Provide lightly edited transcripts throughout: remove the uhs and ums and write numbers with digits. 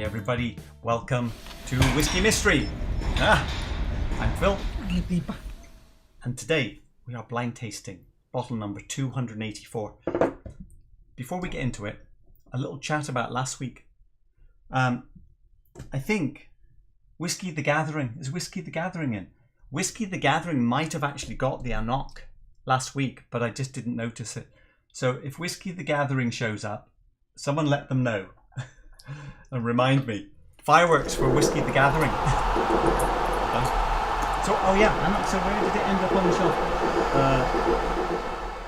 everybody, welcome to Whiskey Mystery. I'm Phil, and today we are blind tasting bottle number 284. Before we get into it, a little chat about last week. I think Whisky the Gathering, is Whisky the Gathering in? Whisky the Gathering might have actually got the Anok last week, but I just didn't notice it. So if Whisky the Gathering shows up, someone let them know and remind me. Fireworks for Whisky the Gathering. So, oh yeah, Anok, so where did it end up on the shelf?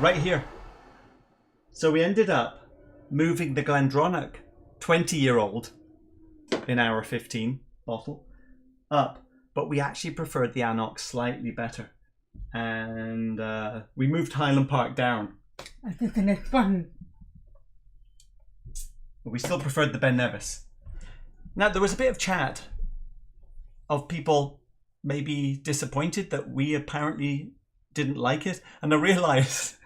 Right here. So we ended up moving the Glendronach 20-year-old in our 15 bottle up, but we actually preferred the Anok slightly better, and we moved Highland Park down. I think the next one. We still preferred the Ben Nevis. Now there was a bit of chat of people maybe disappointed that we apparently didn't like it, and I realised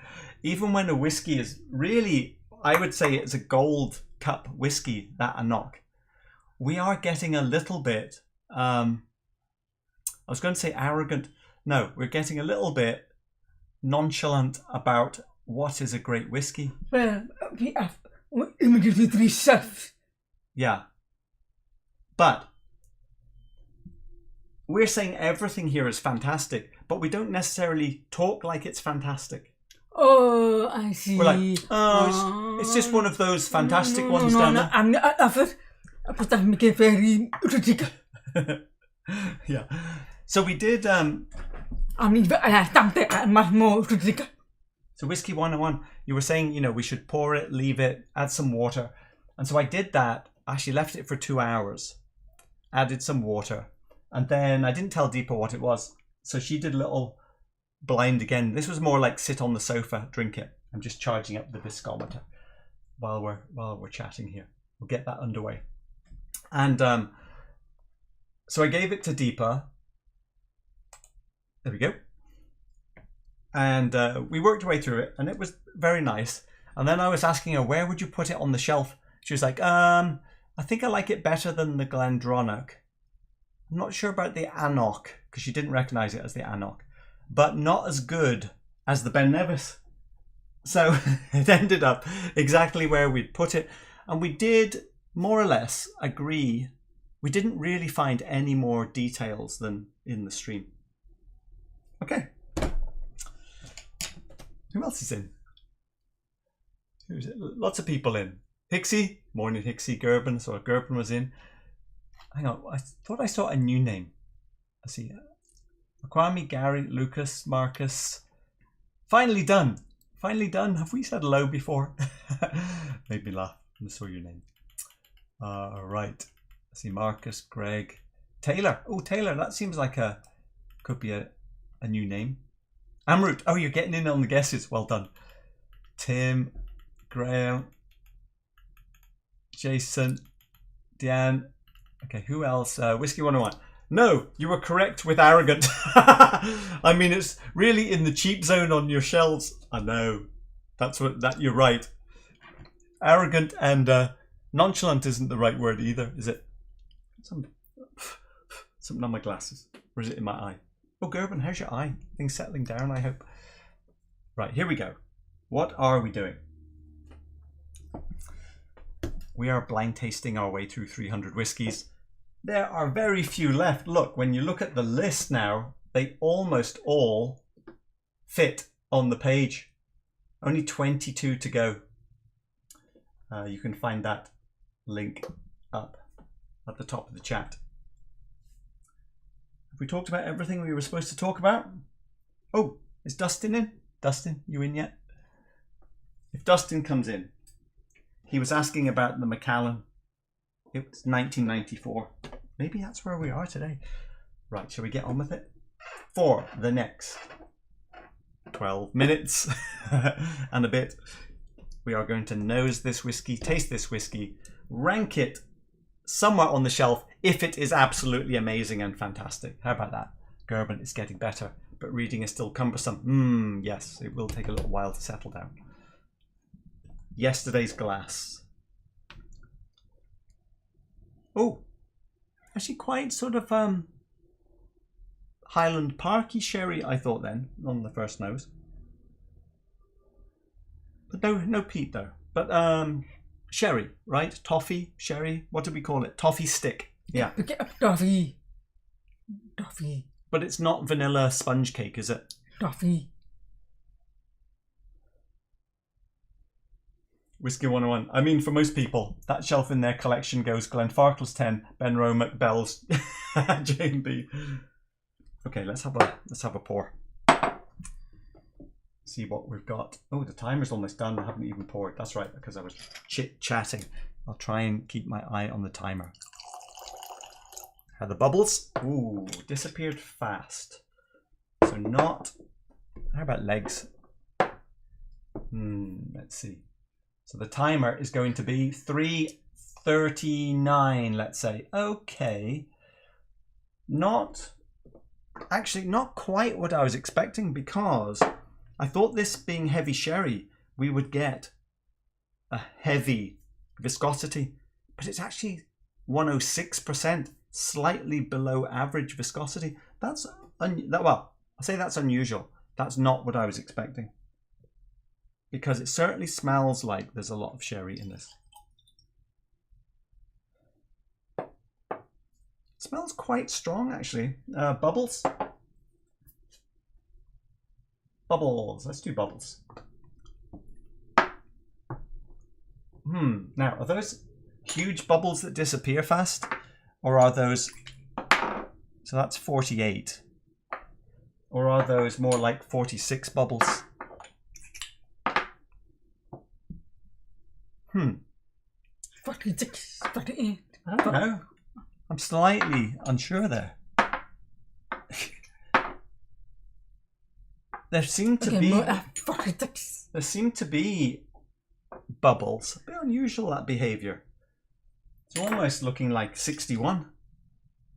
even when a whiskey is really, I would say it's a gold cup whiskey, that Anok, we are getting a little bit, I was going to say arrogant. No, we're getting a little bit nonchalant about what is a great whiskey. Well, we have immediately 3 chefs. Yeah. But we're saying everything here is fantastic, but we don't necessarily talk like it's fantastic. Oh, I see. We're like, oh, it's just one of those fantastic ones down there. I'm not but that make it very ridiculous. Yeah. So we did. I mean, I'm much more ridiculous. So Whiskey 101, you were saying, you know, we should pour it, leave it, add some water. And so I did that. Actually left it for 2 hours, added some water, and then I didn't tell Deepa what it was. So she did a little blind again. This was more like sit on the sofa, drink it. I'm just charging up the viscometer while we're chatting here. We'll get that underway. And so I gave it to Deepa. There we go. And we worked our way through it, and it was very nice. And then I was asking her, where would you put it on the shelf? She was like, I think I like it better than the Glendronach. I'm not sure about the Anok, because she didn't recognise it as the Anok, but not as good as the Ben Nevis. So it ended up exactly where we'd put it. And we did more or less agree. We didn't really find any more details than in the stream. Okay. Who else is in? Who's it? Lots of people in. Hixie, morning Hixie. Gerben, so Gerben was in. Hang on, I thought I saw a new name. I see. Kwame, Gary, Lucas, Marcus. Finally done. Finally done. Have we said hello before? Made me laugh. I saw your name. Right. I see Marcus, Greg, Taylor. Oh, Taylor. That seems like could be a new name. Amrut. Oh, you're getting in on the guesses. Well done. Tim, Graham, Jason, Deanne. Okay, who else? Whiskey 101. No, you were correct with arrogant. I mean, it's really in the cheap zone on your shelves. I know. You're right. Arrogant and nonchalant isn't the right word either, is it? Something on my glasses. Or is it in my eye? Oh, Gerben, how's your eye? Things settling down, I hope. Right, here we go. What are we doing? We are blind tasting our way through 300 whiskies. There are very few left. Look, when you look at the list now, they almost all fit on the page. Only 22 to go. You can find that link up at the top of the chat. Have we talked about everything we were supposed to talk about? Oh, is Dustin in? Dustin, you in yet? If Dustin comes in, he was asking about the Macallan. It was 1994. Maybe that's where we are today. Right, shall we get on with it? For the next 12 minutes and a bit, we are going to nose this whiskey, taste this whiskey, rank it somewhere on the shelf if it is absolutely amazing and fantastic. How about that? Gerben is getting better, but reading is still cumbersome. Yes, it will take a little while to settle down. Yesterday's glass. Oh, actually quite sort of Highland Parky sherry, I thought then, on the first nose. But no peat though. But sherry, right? Toffee, sherry, what do we call it? Toffee stick. Yeah. Toffee. But it's not vanilla sponge cake, is it? Toffee. Whisky 101. I mean, for most people, that shelf in their collection goes Glenfarclas 10, Benroe, McBell's, Jane B. Okay, let's have a pour. See what we've got. Oh, the timer's almost done. I haven't even poured. That's right, because I was chit-chatting. I'll try and keep my eye on the timer. How the bubbles? Ooh, disappeared fast. So not... How about legs? Let's see. So the timer is going to be 3:39, let's say. Okay. Actually, not quite what I was expecting, because I thought this being heavy sherry, we would get a heavy viscosity, but it's actually 106%, slightly below average viscosity. Well, I say that's unusual. That's not what I was expecting, because it certainly smells like there's a lot of sherry in this. It smells quite strong, actually. Bubbles. Bubbles. Let's do bubbles. Now, are those huge bubbles that disappear fast? Or are those... So that's 48. Or are those more like 46 bubbles? 46, 48. I don't know. I'm slightly unsure there. There seem to be bubbles. A bit unusual, that behaviour. It's almost looking like 61.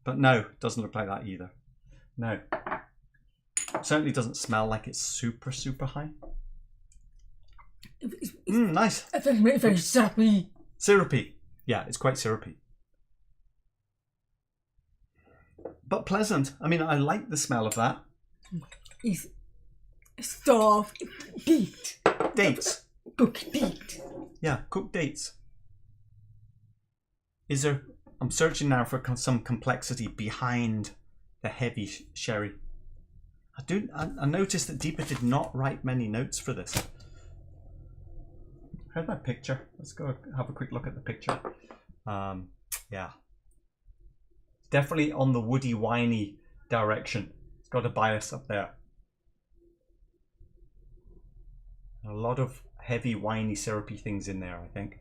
But no, it doesn't look like that either. No. It certainly doesn't smell like it's super, super high. Nice. It's very syrupy. Syrupy. Yeah, it's quite syrupy. But pleasant. I mean, I like the smell of that. It's soft date. Dates. Cooked date. Yeah, cooked dates. Is there... I'm searching now for some complexity behind the heavy sherry. I noticed that Deepa did not write many notes for this. Here's my picture. Let's go have a quick look at the picture. Yeah. Definitely on the woody, winey direction. It's got a bias up there. A lot of heavy, winey, syrupy things in there, I think.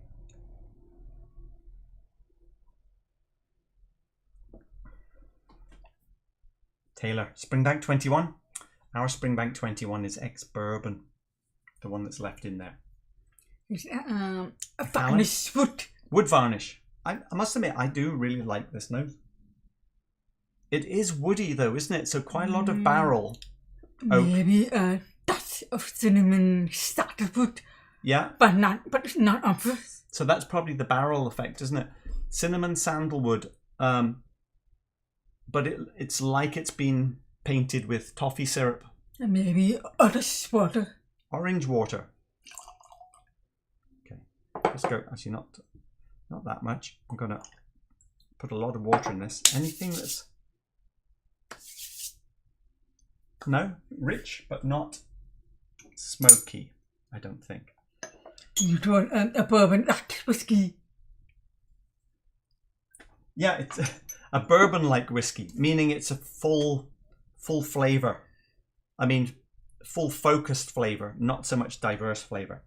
Taylor, Springbank 21. Our Springbank 21 is Ex-Bourbon, the one that's left in there. It's a varnish wood. Wood varnish. I must admit, I do really like this nose. It is woody though, isn't it? So quite a lot of barrel. Maybe a touch of cinnamon starter wood. Yeah. But it's not obvious. So that's probably the barrel effect, isn't it? Cinnamon, sandalwood. But it's like it's been painted with toffee syrup. And maybe orange water. Orange water. Okay. Let's go. Actually, not that much. I'm going to put a lot of water in this. Anything that's... No, rich, but not smoky, I don't think. You want a bourbon like whiskey? Yeah, it's a bourbon-like whiskey, meaning it's a full flavour. I mean, full focused flavour, not so much diverse flavour.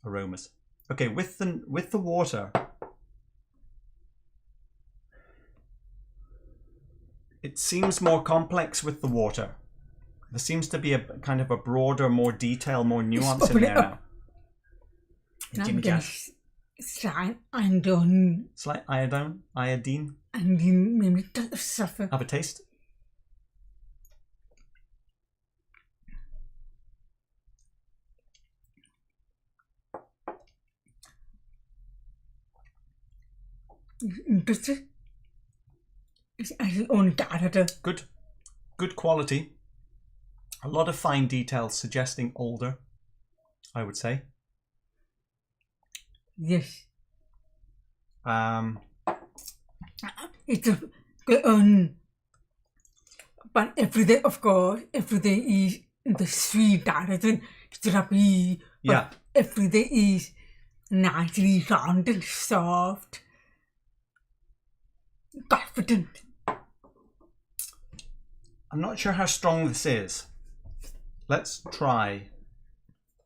Aromas. Okay, with the water, it seems more complex with the water. There seems to be a kind of a broader, more detail, more nuance in there now. Jimmy Cask. Slight iodine. Slight iodine? Iodine? And maybe it does suffer. Have a taste. interesting. It's actually only character. Good quality. A lot of fine details suggesting older, I would say. Yes. It's a good but everything, of course, everything is the sweet direction, syrupy. Yeah. Everything is nicely rounded, soft, confident. I'm not sure how strong this is. Let's try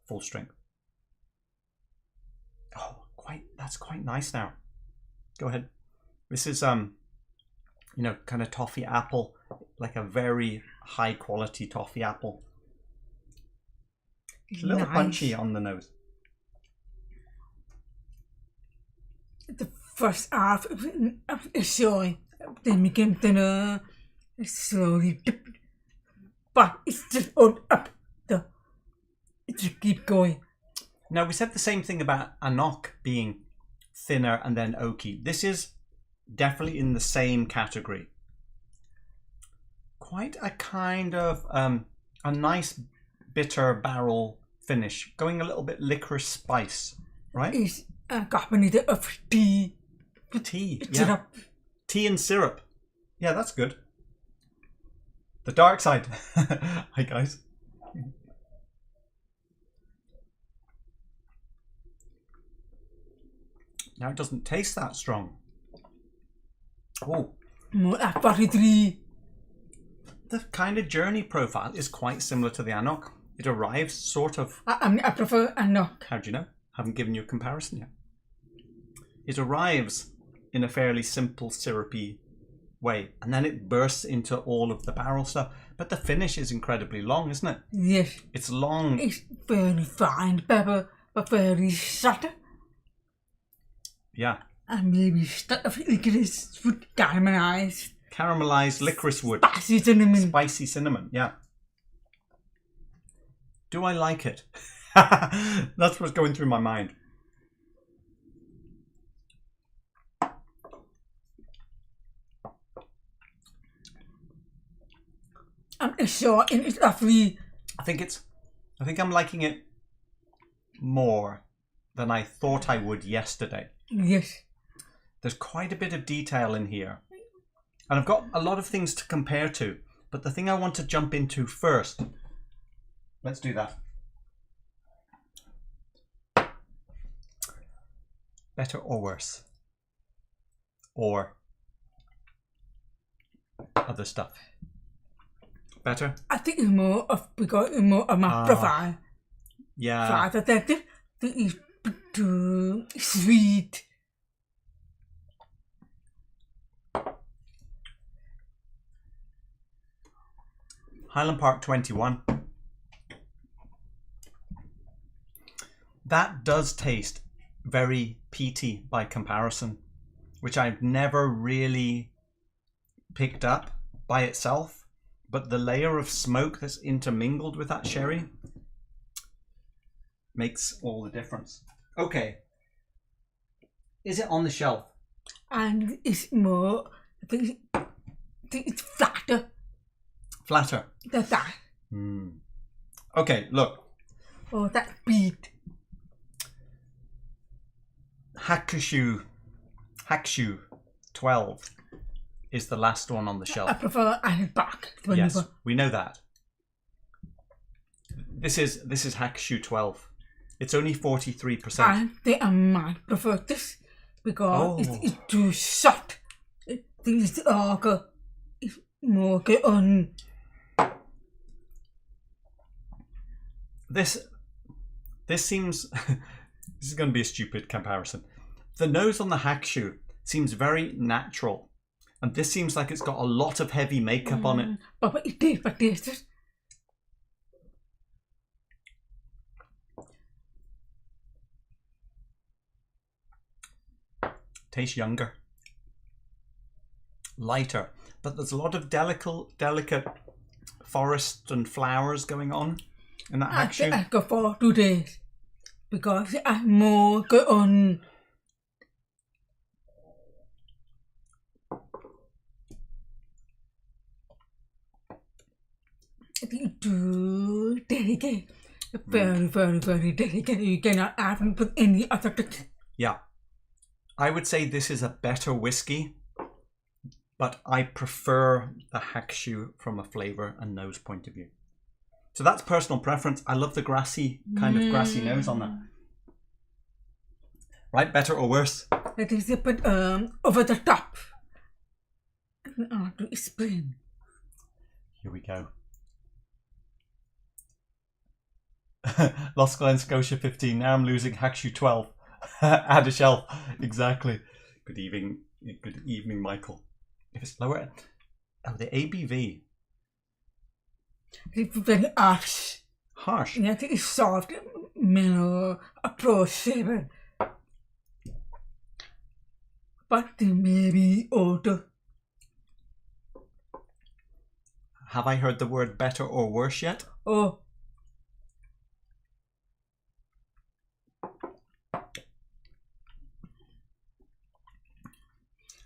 full strength. Oh, that's quite nice now. Go ahead. This is kind of toffee apple, like a very high quality toffee apple. A little punchy on the nose. The first half is showing, then became thinner, slowly dipped, but it's just on up. It just keep going. Now, we said the same thing about Anok being thinner and then oaky. This is definitely in the same category. Quite a kind of a nice bitter barrel finish, going a little bit licorice spice, right? It's accompanied of tea. Tea, Syrup. yeah. Tea and syrup. Yeah, that's good. The dark side. Hi, guys. Now it doesn't taste that strong. Oh. More 43. The kind of journey profile is quite similar to the Anok. It arrives sort of... I prefer Anok. How do you know? Haven't given you a comparison yet. It arrives in a fairly simple syrupy way, and then it bursts into all of the barrel stuff. But the finish is incredibly long, isn't it? Yes. It's long. It's very fine pepper, but very subtle. Yeah. And maybe stuff licorice wood caramelized. Caramelized licorice wood. Spicy cinnamon. Spicy cinnamon, yeah. Do I like it? That's what's going through my mind. I'm sure it's lovely. I think I'm liking it more than I thought I would yesterday. Yes. There's quite a bit of detail in here. And I've got a lot of things to compare to. But the thing I want to jump into first. Let's do that. Better or worse? Or other stuff? Better? I think it's more of because it's more of my profile. Yeah. Father, that is too sweet. Highland Park 21. That does taste very peaty by comparison, which I've never really picked up by itself, but the layer of smoke that's intermingled with that sherry makes all the difference. Okay. Is it on the shelf? And it's more, I think it's flatter. Flatter. That's that. Okay, look. Oh, that beat. Hakushu 12 is the last one on the shelf. I prefer Highland Park 21. Yes, we know that. This is Hakushu 12. It's only 43%. I think I might prefer this because it's too soft. It's darker. It's more on. This seems this is going to be a stupid comparison. The nose on the Hakushu seems very natural, and this seems like it's got a lot of heavy makeup on it. But it tastes. Tastes younger, lighter, but there's a lot of delicate forest and flowers going on in that Hakushu. I go for 2 days because I'm more good on. Too delicate. Very, very, very delicate. You cannot have it with any other drink. Yeah. I would say this is a better whiskey, but I prefer the Hackshoe from a flavour and nose point of view. So that's personal preference. I love the grassy, kind of grassy nose on that. Right, better or worse? It is a bit over the top. To explain. Here we go. Lost Glen Scotia 15. Now I'm losing Hackshoe 12. Add a shelf. Exactly. Good evening. Good evening, Michael. If it's lower, oh, the ABV. It's very harsh. Harsh. Yeah, it is soft, mellow, approachable. But there may be odor. Have I heard the word better or worse yet? Oh.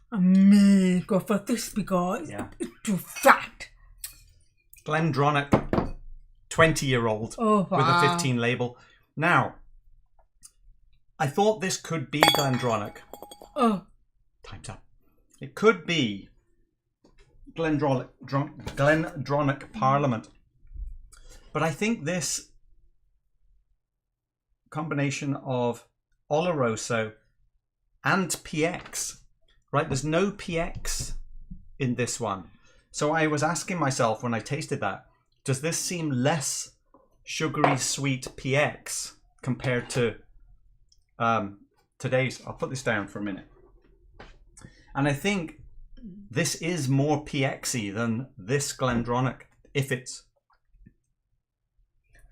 I may go for this because it's too fat. Glendronach, 20-year-old Oh, wow. with a 15 label. Now, I thought this could be Glendronach. Oh. Time's up. It could be Glendronach Parliament. But I think this combination of Oloroso and PX, right? There's no PX in this one. So I was asking myself when I tasted that, does this seem less sugary sweet PX compared to today's? I'll put this down for a minute. And I think this is more PX-y than this Glendronach, if it's...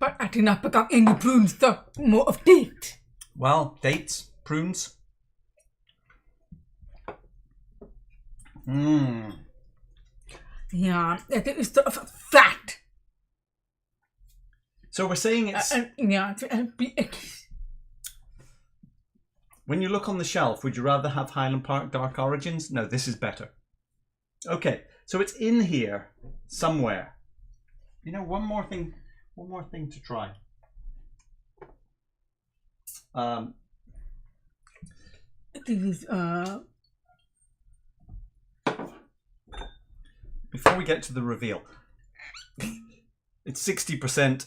But I did not pick up any prunes, though, more of date. Well, dates, prunes. Mmm. Yeah, it is sort of fat. So we're saying it's... yeah, it's PX. When you look on the shelf, would you rather have Highland Park Dark Origins? No, this is better. Okay, so it's in here somewhere. You know, one more thing to try. This is Before we get to the reveal, it's 60%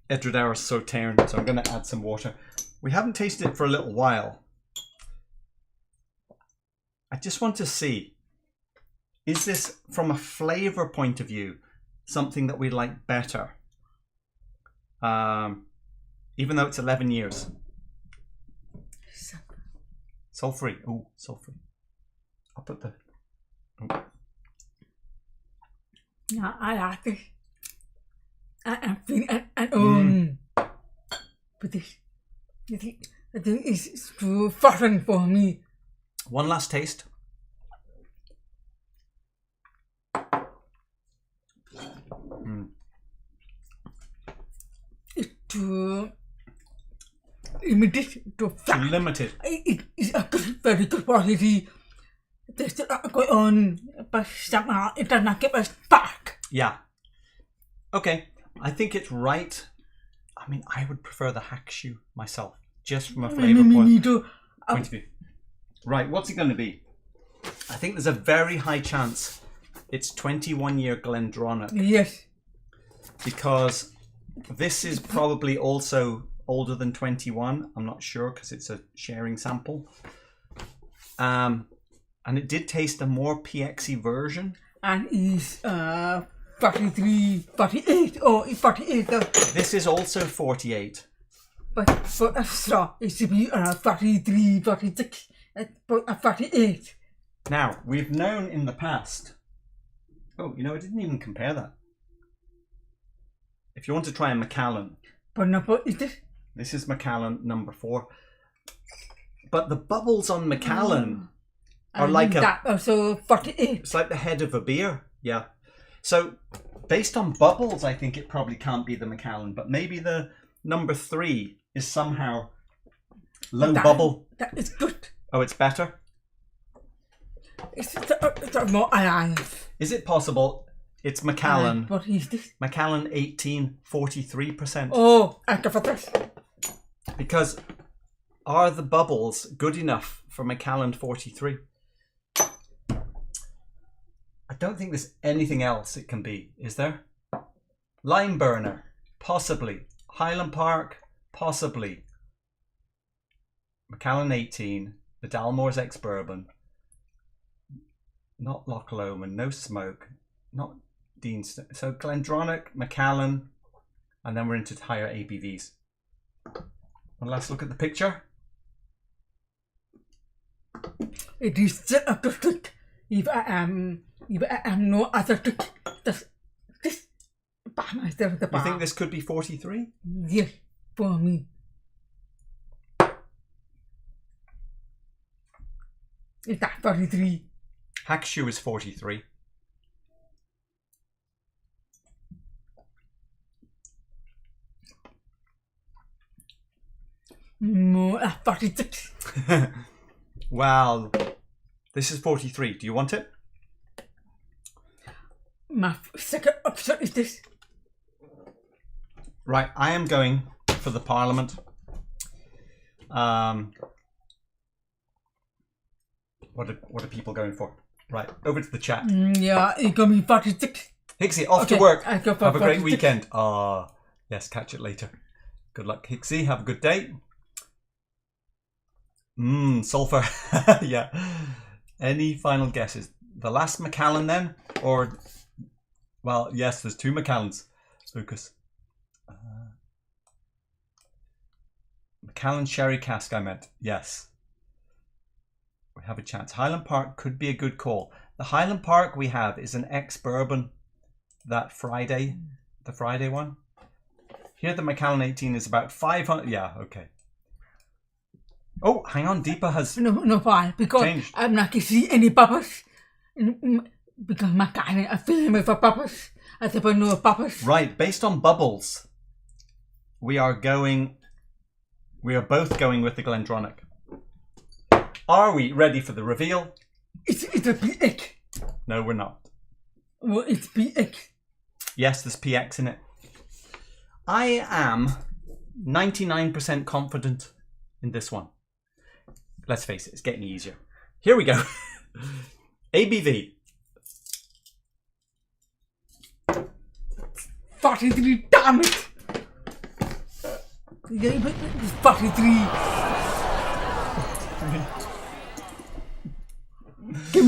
Edradour Sauterne, so I'm going to add some water. We haven't tasted it for a little while. I just want to see, is this, from a flavour point of view, something that we like better? Even though it's 11 years. Sulphur-free. Oh, sulphur. I'll put the... Oh. Yeah, I like this. I'm feeling but this is too foreign for me. One last taste. It's too limited to fat. Too limited. It is a very good quality. There's a lot going on, but somehow it does not give us back. Yeah. Okay. I think it's right. I mean, I would prefer the Hackshoe myself, just from a flavour point of view. Right, what's it going to be? I think there's a very high chance it's 21-year Glendronach. Yes. Because this is probably also older than 21. I'm not sure because it's a sharing sample. And it did taste a more PX-y version. And is 43, 48, or 48. This is also 48. But for a straw, it should be 43, 46, 48. Now, we've known in the past... Oh, you know, I didn't even compare that. If you want to try a Macallan... But number is this? This is Macallan number 4. But the bubbles on Macallan are like a... That also 48. It's like the head of a beer. Yeah. So, based on bubbles, I think it probably can't be the Macallan, but maybe the number 3 is somehow low bubble. That is good. Oh, it's better? It's more alive. Is it possible It's Macallan. What is this? Macallan 18, 43%. Oh, I go for this. Because are the bubbles good enough for Macallan 43? I don't think there's anything else it can be, is there? Lime Burner, possibly. Highland Park, possibly. Macallan 18, the Dalmore's Ex-Bourbon. Not Loch Lomond, no smoke. Not Deanstone. So Glendronach, Macallan, and then we're into higher ABVs. One last look at the picture. It is just a good. If I am no other trick. This You think this could be 43? Yes, for me. Is that 43? Hackshoe is 43. No, 46. Well, this is 43. Do you want it? My second option is this. Right, I am going for the Parliament. What are people going for? Right, over to the chat. Yeah, it's going to be 46. Hixie, off to work. I go for Have a great 46. weekend. Yes, catch it later. Good luck, Hixie. Have a good day. Sulphur. Yeah. Any final guesses? The last Macallan then? Or, well, yes, there's two Macallans. Lucas. Macallan Sherry Cask, I meant. Yes. We have a chance. Highland Park could be a good call. The Highland Park we have is an ex-bourbon. That Friday. The Friday one. Here the Macallan 18 is about 500. Yeah, okay. Oh, hang on. Deepa has No, why? Because changed. I'm not going to see any bubbles. Because my guy, I feel him with a bubbles. I think I know bubbles. Right, based on bubbles, we are both going with the Glendronach. Are we ready for the reveal? It's a PX. No, we're not. Well, it's PX. Yes, there's PX in it. I am 99% confident in this one. Let's face it, it's getting easier. Here we go. ABV. 43, damn it! Yeah, but it's 43. Give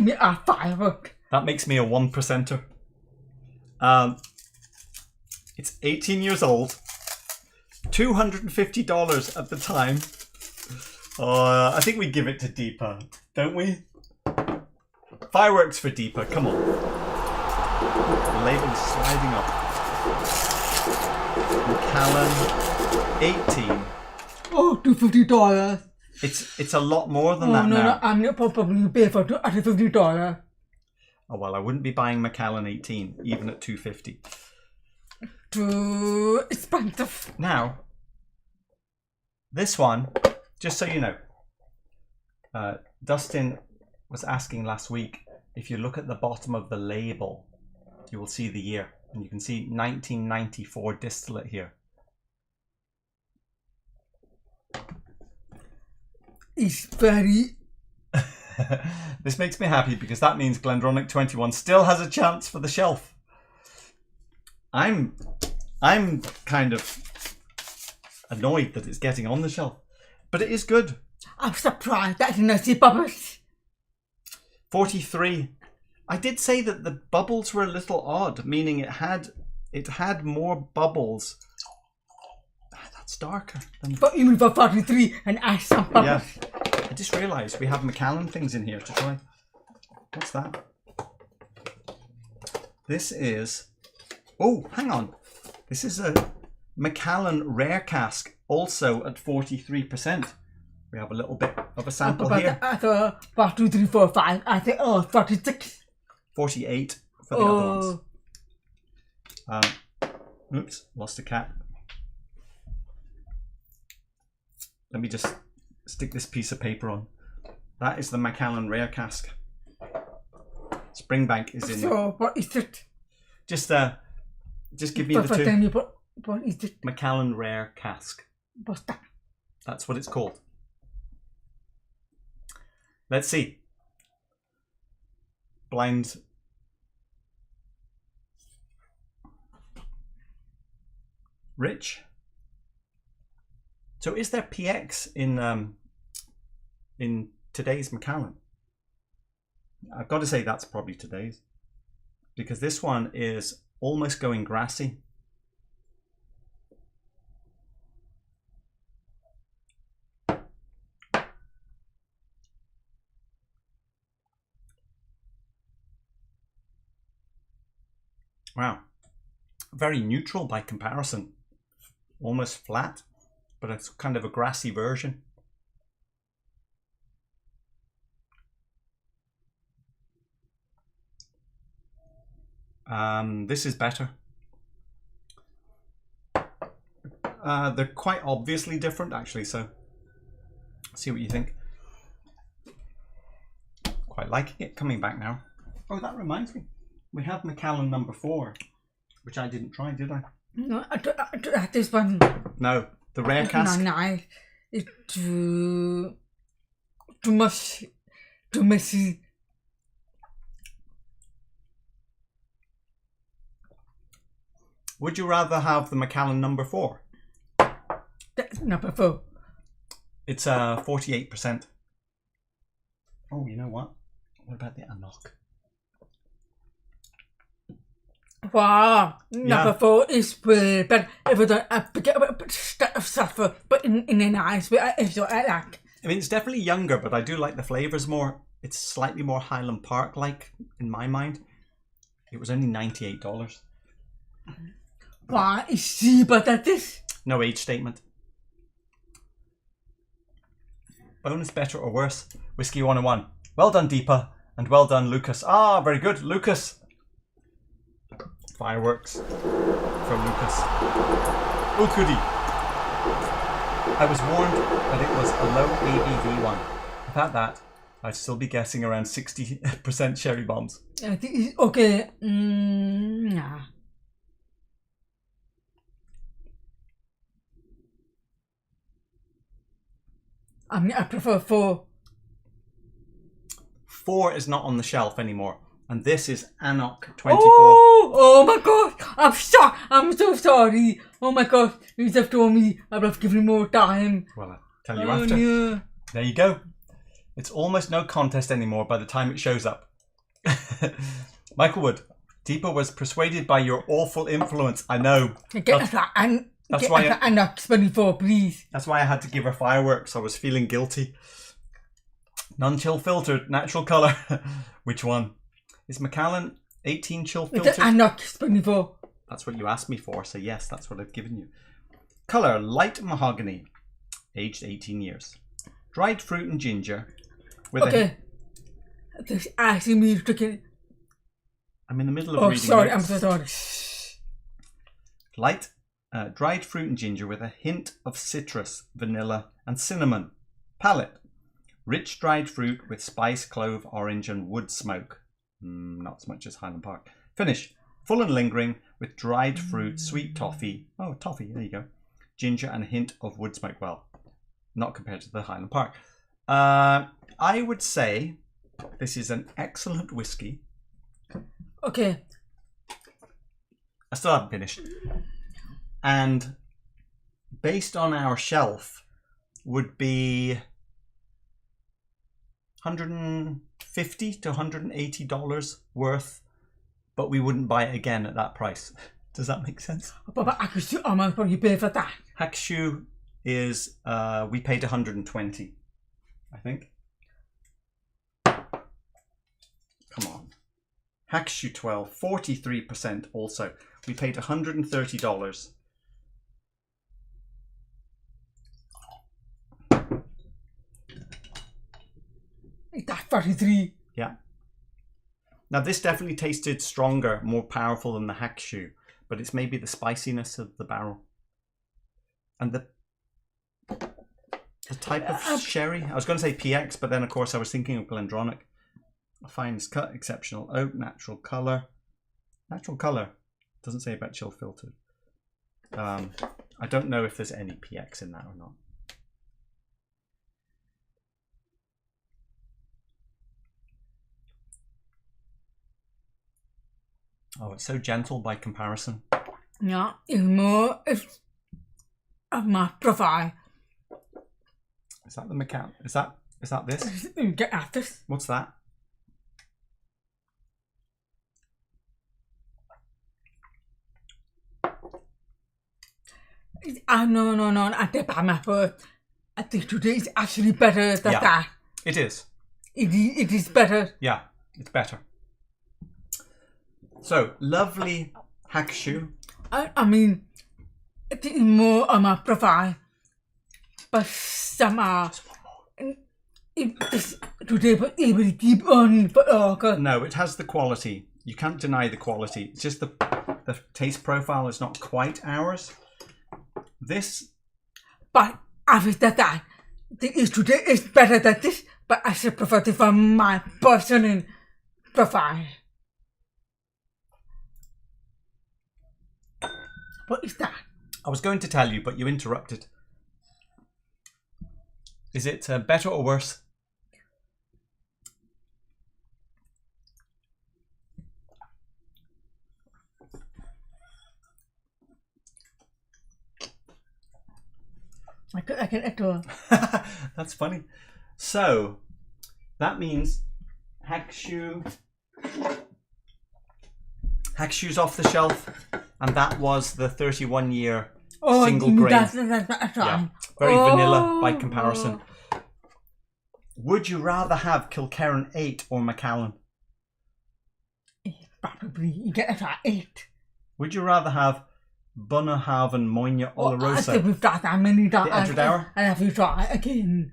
me a firework. That makes me a 1%er. It's 18 years old. $250 at the time. I think we give it to Deepa, don't we? Fireworks for Deepa, come on. The label is sliding up. Macallan, 18. Oh, $250. It's a lot more than that no, now. No, I'm not probably pay for $50. Oh well, I wouldn't be buying Macallan 18 even at $250. Too expensive. Now, this one, just so you know, Dustin was asking last week, if you look at the bottom of the label, you will see the year. And you can see 1994 distillate here. It's very... This makes me happy because that means Glendronach 21 still has a chance for the shelf. I'm kind of annoyed that it's getting on the shelf, but it is good. I'm surprised that I didn't see bubbles. 43. I did say that the bubbles were a little odd, meaning it had more bubbles. That's darker than. But even for 43 and I some bubbles. Yeah. I just realised we have Macallan things in here to try. What's that? This is. Oh, hang on. This is a Macallan rare cask, also at 43%. We have a little bit of a sample here. I thought 1, 2, 3, 4, 5. I think 46. 48 for the other ones. Oops, lost a cat. Let me just stick this piece of paper on. That is the Macallan rare cask. Springbank is in. So what is it? Just give me the two. Then what is it? Macallan Rare Cask. What's that? That's what it's called. Let's see. Blind. Rich. So is there PX in today's Macallan? I've got to say that's probably today's, because this one is almost going grassy. Wow, very neutral by comparison, almost flat, but it's kind of a grassy version. This is better. They're quite obviously different, actually, so see what you think. Quite liking it. Coming back now. Oh, that reminds me. We have Macallan number 4, which I didn't try, did I? No, this one. No, the rare cask. No, it's too much, too messy. Would you rather have the Macallan number 4? That's number 4. It's 48%. Oh, you know what? What about the Anok? Wow, number 4 is way better. If I don't forget about stuff, but in a nice way, I like. I mean, it's definitely younger, but I do like the flavours more. It's slightly more Highland Park-like in my mind. It was only $98. Why is cheaper than this? No age statement. Bonus better or worse? Whiskey 101. Well done, Deepa, and well done, Lucas. Ah, very good, Lucas. Fireworks from Lucas. Oh, goody. I was warned that it was a low ABV one. Without that, I'd still be guessing around 60% cherry bombs. Okay. Nah. I mean, I prefer 4. 4 is not on the shelf anymore. And this is Anok 24. Oh my god! I'm shocked! I'm so sorry! Oh my god! You have told me I would have given more time. Well, I'll tell you after. Yeah. There you go. It's almost no contest anymore by the time it shows up. Michael Wood, Deepa was persuaded by your awful influence. I know. That's why Anok 24, please. That's why I had to give her fireworks. I was feeling guilty. Non-chill filtered, natural colour. Which one? Is Macallan 18 chill filtered? Anok 24. That's what you asked me for, so yes, that's what I've given you. Colour, light mahogany. Aged 18 years. Dried fruit and ginger. With This asking me to drink. I'm in the middle of reading. Oh, sorry, notes. I'm so sorry. Light, dried fruit and ginger with a hint of citrus, vanilla and cinnamon. Palate. Rich dried fruit with spice, clove, orange and wood smoke. Not as much as Highland Park. Finish. Full and lingering with dried fruit, sweet toffee. Oh, toffee, there you go. Ginger and a hint of wood smoke. Well, not compared to the Highland Park. I would say this is an excellent whiskey. Okay. I still haven't finished. And based on our shelf would be $150 to $180 worth, but we wouldn't buy it again at that price. Does that make sense? But how much will you pay for that? Hackshoe is, we paid 120, I think. Come on. Hackshoe 12, 43% also. We paid $130. That's 33. Yeah. Now this definitely tasted stronger, more powerful than the Hackshoe, but it's maybe the spiciness of the barrel. And the type of sherry. I was going to say PX, but then of course I was thinking of Glendronach. finest cut, exceptional oak, natural colour. Natural colour. Doesn't say about chill filtered. I don't know if there's any PX in that or not. Oh, it's so gentle by comparison. Yeah, it's more of my profile. Is that the Macallan? Is that this? Get at this. What's that? No. I take back my word. I think today is actually better than that. It is. It is better. Yeah, it's better. So, lovely hack shoe. I mean, it is more on my profile. But some are... Today, but able to keep on for longer. No, it has the quality. You can't deny the quality. It's just the taste profile is not quite ours. This... But after that, today is better than this, but I should prefer it from my personal profile. What is that? I was going to tell you, but you interrupted. Is it better or worse? I can echo. That's funny. So, that means hack shoe's off the shelf, and that was the 31-year single grain. That's right. Yeah, very vanilla by comparison. Would you rather have Kilkerran 8 or Macallan? Probably you get it at 8. Would you rather have Bunnahaven Moynia Oloroso? I think we've done that many times. The Edward Hour? And if you try it again.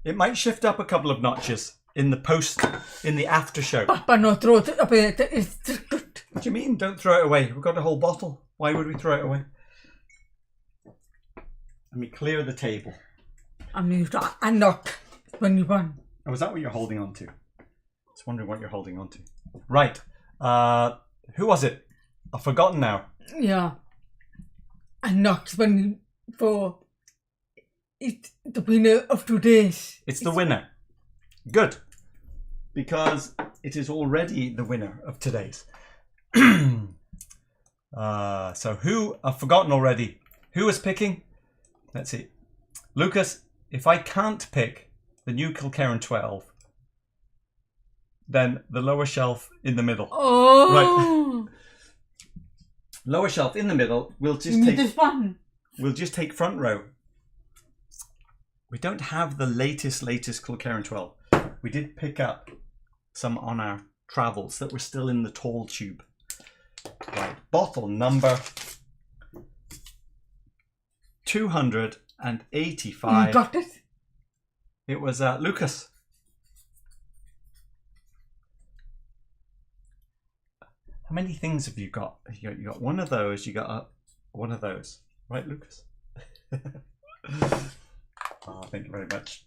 It might shift up a couple of notches in the after show. But not throw it up it. It's good. What do you mean? Don't throw it away. We've got a whole bottle. Why would we throw it away? Let me clear the table. I mean, you try and knock when you won. Oh, is that what you're holding on to? I was wondering what you're holding on to. Right. Who was it? I've forgotten now. Yeah. And knocked when for it the winner of today's. It's the winner. Good. Because it is already the winner of today's. So who? I've forgotten already. Who was picking? Let's see. Lucas, if I can't pick the new Kilkerran 12, then the lower shelf in the middle. Oh. Right. Lower shelf in the middle. We'll just take this one. We'll just take front row. We don't have the latest Kilkerran 12. We did pick up some on our travels that were still in the tall tube. Right, bottle number 285. You got it? It was Lucas. How many things have you got? You got one of those. You got one of those, right, Lucas? Oh, thank you very much.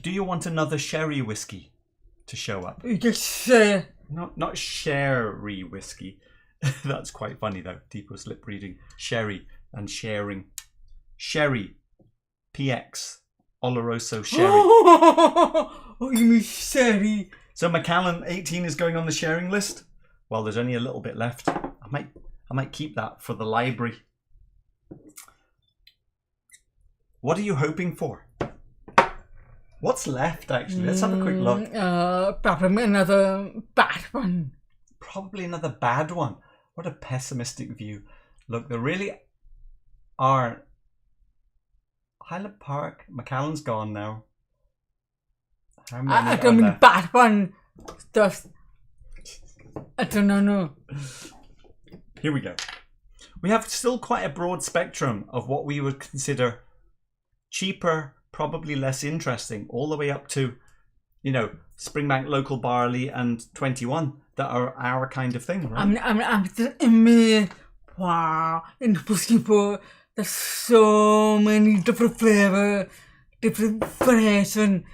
Do you want another sherry whiskey to show up? You just Not sherry whiskey. That's quite funny though. Deeper lip reading. Sherry and sharing. Sherry. PX. Oloroso sherry. Oh, you mean sherry? So Macallan 18 is going on the sharing list. Well, there's only a little bit left. I might keep that for the library. What are you hoping for? What's left, actually? Let's have a quick look. Probably another bad one. Probably another bad one. What a pessimistic view. Look, there really are... Highland Park, Macallan's gone now. How many I don't mean left? bad one. Just... I don't know. Here we go. We have still quite a broad spectrum of what we would consider cheaper, probably less interesting, all the way up to, Springbank local barley and 21 that are our kind of thing, right? I'm wow. In Whisky for There's so many different flavor, different variation.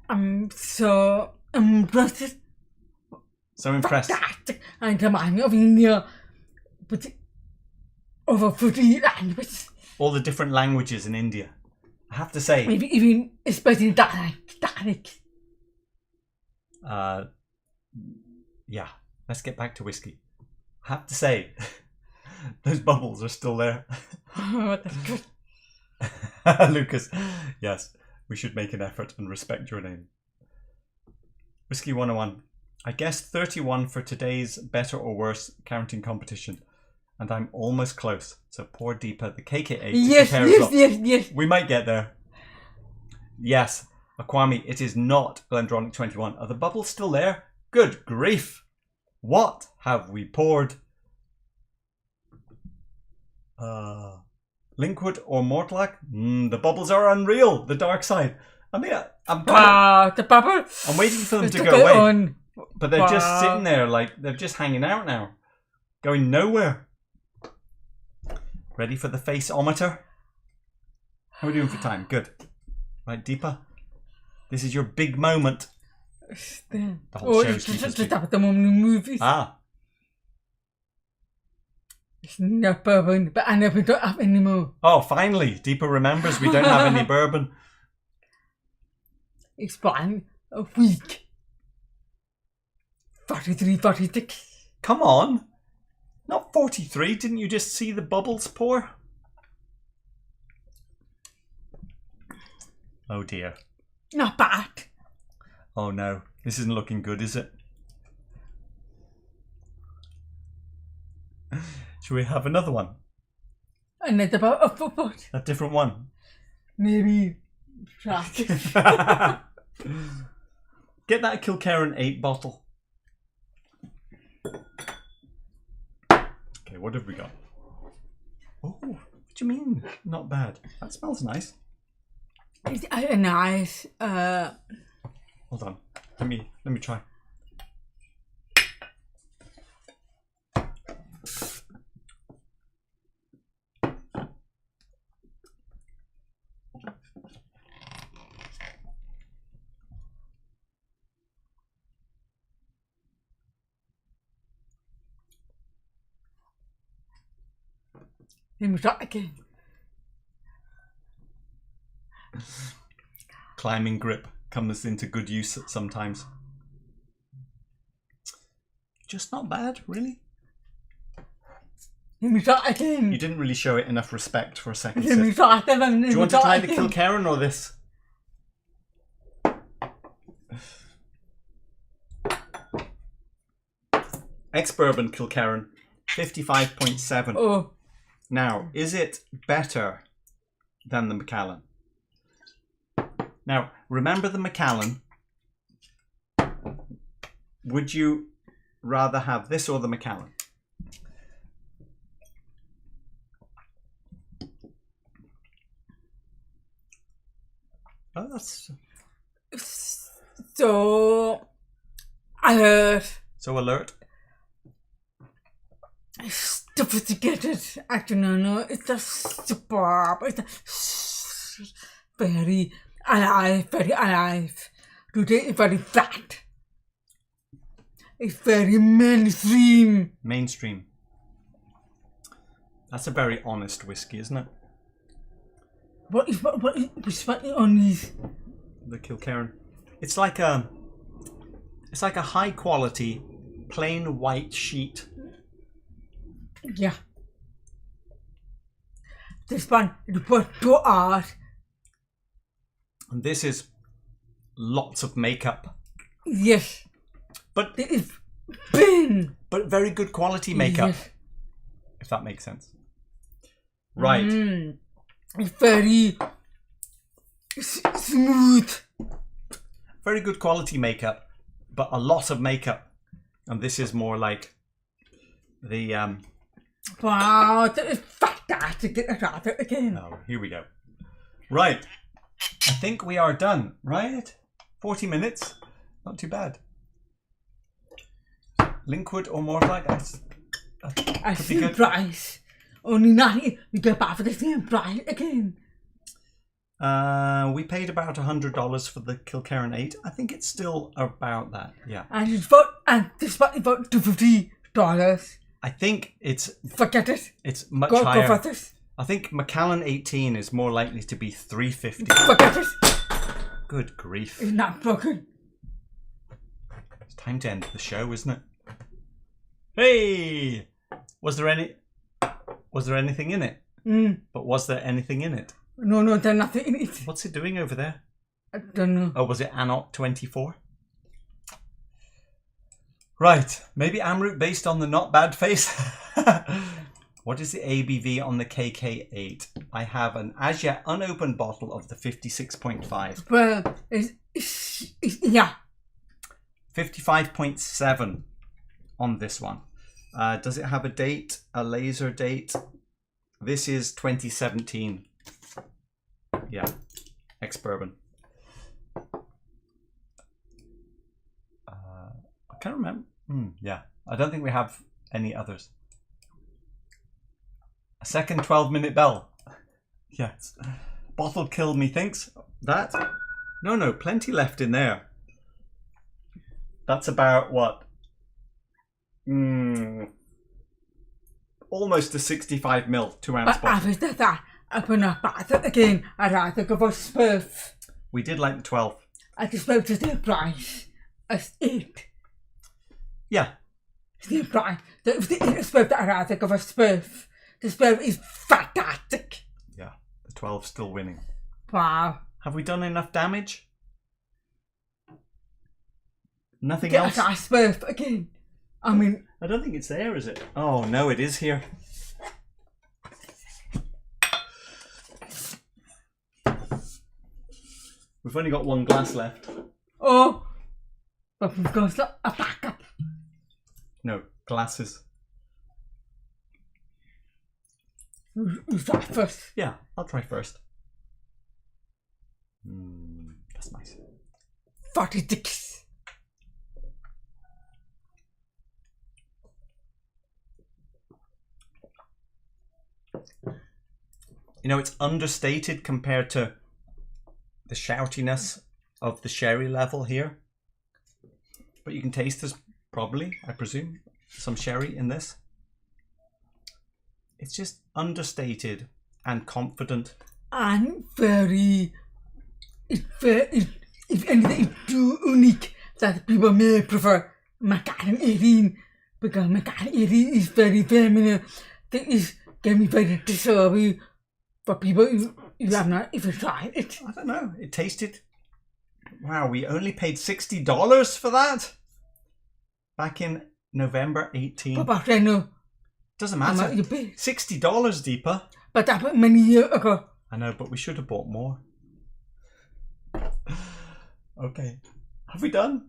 I'm so impressed. So impressed. Fantastic. And the man of India, but over 40 languages. All the different languages in India. I have to say. Maybe even especially dialect. Yeah, let's get back to whiskey. I have to say, those bubbles are still there. Oh, that's good. Lucas, yes, we should make an effort and respect your name. Whiskey 101. I guess 31 for today's better or worse counting competition. And I'm almost close. So poor Deepa, the KK8. Yes. We might get there. Yes, Akwami, it is not Glendronach 21. Are the bubbles still there? Good grief. What have we poured? Linkwood or Mortlach? The bubbles are unreal. The dark side. I mean, the bubble. I'm waiting for them to go away. On. But they're just sitting there like they're just hanging out now. Going nowhere. Ready for the face-ometer? How are we doing for time? Good. Right, Deepa. This is your big moment. The whole show's just at the moment in movies. Ah. It's not bourbon, but I never don't have any more. Oh, finally. Deepa remembers we don't have any bourbon. It's been a week. 43, 46. Come on. Not 43. Didn't you just see the bubbles pour? Oh dear. Not bad. Oh no. This isn't looking good, is it? Should we have another one? Another bottle. A different one? Maybe. Get that Kilkerran 8 bottle. Okay, what have we got? Oh, what do you mean? Not bad. That smells nice. It's nice. Hold on. Let me try. Let me try again. Climbing grip comes into good use sometimes. Just not bad, really. Let me try again. You didn't really show it enough respect for a second. Let me try again. Do you want to try the Kilkerran or this? Ex-Bourbon Kilkerran, 55.7. Oh. Now, is it better than the Macallan? Now, remember the Macallan. Would you rather have this or the Macallan? Oh, that's... So... alert. So alert? Sophisticated. Actually, no. It's just superb. It's very alive. Today it's very flat. It's very mainstream. Mainstream. That's a very honest whiskey, isn't it? What is on these? The Kilkerran. It's like a high quality, plain white sheet. Yeah. This one is put to art. And this is lots of makeup. Yes. But it is thin. But very good quality makeup. Yes. If that makes sense. Right. It's very smooth. Very good quality makeup, but a lot of makeup. And this is more like the wow, that is fantastic. Again. Oh, here we go. Right. I think we are done, right? 40 minutes. Not too bad. Linkwood or Mortlach? I see price. only 90, we get back for the same price again. We paid about $100 for the Kilkerran 8. I think it's still about that. Yeah. And it's about $250. I think it's Forget it. It's much Go higher. for this. I think Macallan 18 is more likely to be $350. Forget it. Good grief! It's not broken. It's time to end the show, isn't it? Hey, was there anything in it? But was there anything in it? No, there's nothing in it. What's it doing over there? I don't know. Oh, was it Anok 24? Right, maybe Amroot based on the not bad face. What is the ABV on the KK8? I have an as yet unopened bottle of the 56.5. Well, yeah. 55.7 on this one. Does it have a date? A laser date? This is 2017. Yeah, Ex-Bourbon. I can't remember. Yeah, I don't think we have any others. A second 12-minute bell. Yes. Bottle killed methinks. That? No, plenty left in there. That's about what? Almost a 65 ml 2-ounce bottle. After that, I put up at it again. I'd rather go for Spurf. We did like the 12. I just spoke to the price as 8. Yeah. The price. The Spurf that I'd rather go for Spurf. The Spurf is fantastic. Yeah, the 12's still winning. Wow. Have we done enough damage? Nothing Get else? a Spurf again. I mean, I don't think it's there, is it? Oh, no, it is here. We've only got one glass left. oh, but we've got a backup. No, glasses. Who's that first? Yeah, I'll try first. That's nice. 46. You know, it's understated compared to the shoutiness of the sherry level here. But you can taste there's probably, I presume, some sherry in this. It's just understated and confident. And very, if anything, it's too unique that people may prefer Macallan 18 because Macallan 18 is very feminine. It is can be very disturbing for people who have not even tried it. I don't know. It tasted. Wow, we only paid $60 for that back in November 18. But I know. Doesn't matter. You pay. $60, Deepa. But that was many years ago. I know, but we should have bought more. Okay. Have we done?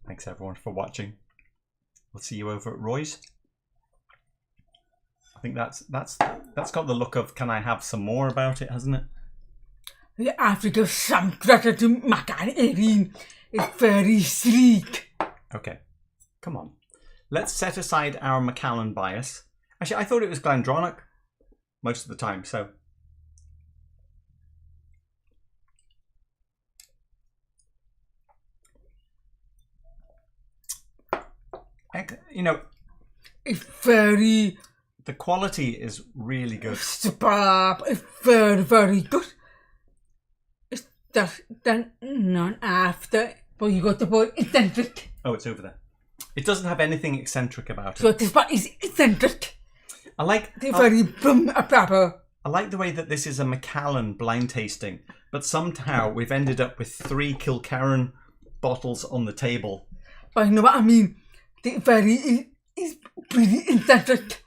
Thanks everyone for watching. We'll see you over at Roy's. I think that's got the look of can I have some more about it, hasn't it? You have to give some credit to Macallan 18. It's very sleek. Okay. Come on. Let's set aside our Macallan bias. Actually, I thought it was Glendronach most of the time, so. You know, it's very. The quality is really good. Superb. It's very, very good. It's just then none after, but you got the boy eccentric. Oh, it's over there. It doesn't have anything eccentric about it. So this part is eccentric. I like. They're very proper. I like the way that this is a Macallan blind tasting, but somehow we've ended up with 3 Kilkerran bottles on the table. But you know what I mean? The very is pretty eccentric.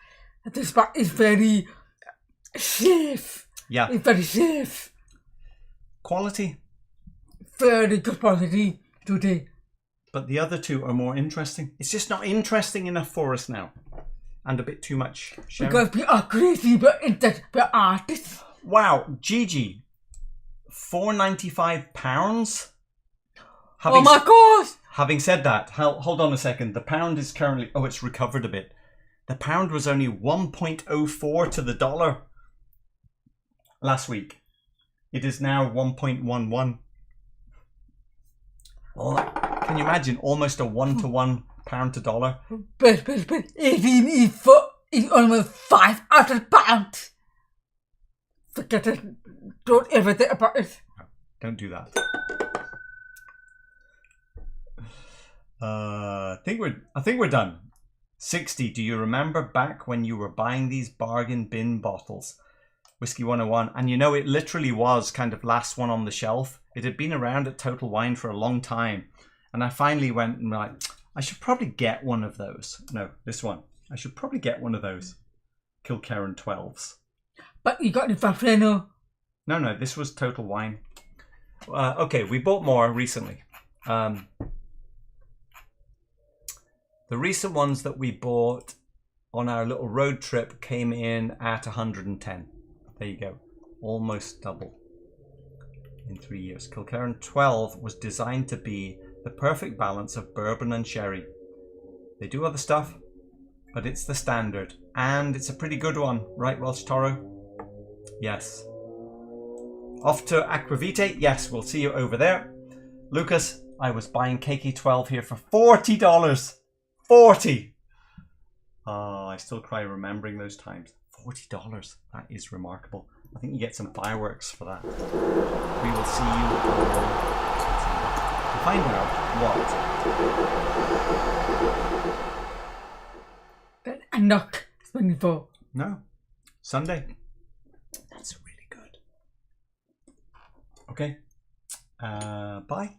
This part is very safe. Yeah. It's very safe. Quality. Very good quality today. But the other 2 are more interesting. It's just not interesting enough for us now. And a bit too much sherry. Because we are crazy, but we're artists. Wow, Gigi. £4.95? Oh my gosh! Having said that, hold on a second. The pound is currently... Oh, it's recovered a bit. The pound was only 1.04 to the dollar last week. It is now 1.11. Oh, can you imagine? Almost a 1-to-1 pound to dollar. But even if it's almost 5 out of the pound. Forget it. Don't ever think about it. No, don't do that. I think we're done. 60. Do you remember back when you were buying these bargain bin bottles? Whiskey 101. And you know, it literally was kind of last one on the shelf. It had been around at Total Wine for a long time. And I finally went and like, I should probably get one of those. No, this one. I should probably get one of those. Kilkerran 12s. But you got it for Freno. No, this was Total Wine. Okay, we bought more recently. The recent ones that we bought on our little road trip came in at 110. There you go. Almost double in 3 years. Kilkerran 12 was designed to be the perfect balance of bourbon and sherry. They do other stuff, but it's the standard. And it's a pretty good one, right, Welsh Toro? Yes. Off to Aquavite? Yes, we'll see you over there. Lucas, I was buying KK12 here for $40. 40. Oh, I still cry remembering those times. $40. That is remarkable. I think you get some fireworks for that. We will see you to find out what. A knock. Swinging for. No. Sunday. That's really good. Okay. Bye.